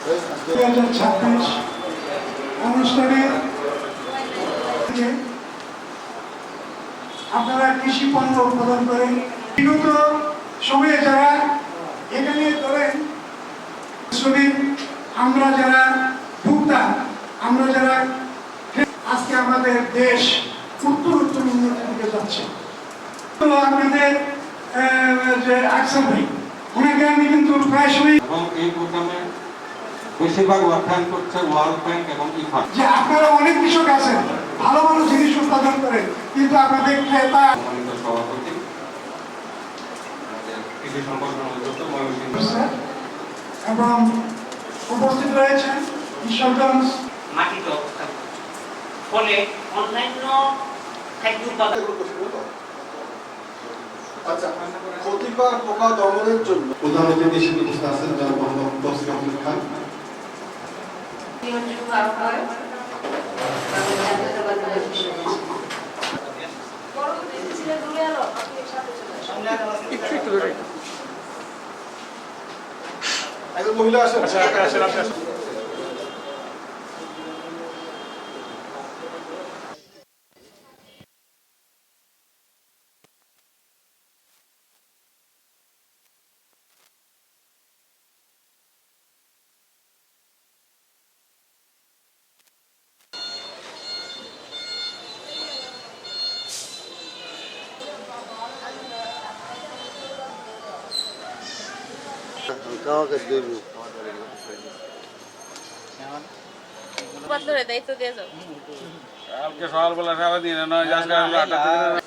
2026 অনুষ্ঠানে আপনারা কৃষি পণ্য উৎপাদন করেন। বিগত সময়ে যারা এখানে ধরেন শ্রমিক, আমরা যারা ভোক্তা, আমরা যারা আজকে আমাদের দেশ উত্তর উন্নতির দিকে যাচ্ছে। তো আপনাদের যে আকসাম ভাই, ওনাকে আমি কিন্তু প্রায় সময় এবং এই প্রোগ্রামে বেশিরভাগ অর্থায়ন করছে ওয়ার্ল্ড ব্যাংক এবং ইফান। যে আপনারা অনেক কৃষক আছেন, ভালো ভালো জিনিস উৎপাদন করেন, কিন্তু আপনাদের ক্রেতা সভাপতি কৃষি সংগঠনের উদ্যোক্তা ময়মনসিংহ এবং উপস্থিত রয়েছেন ঈশ্বরগঞ্জ মাটিতে অবস্থান করছে। ফলে অন্যান্য খাদ্য উৎপাদন আচ্ছা, ক্ষতিকর পোকা দমনের জন্য প্রধান অতিথি হিসেবে উপস্থিত আছেন জনাব মোহাম্মদ তৌসিফ আহমেদ খান। একজন মহিলা আসেন। ধরে দায়িত্ব দিয়ে যাও। কালকে সকালবেলা সারাদিন নয়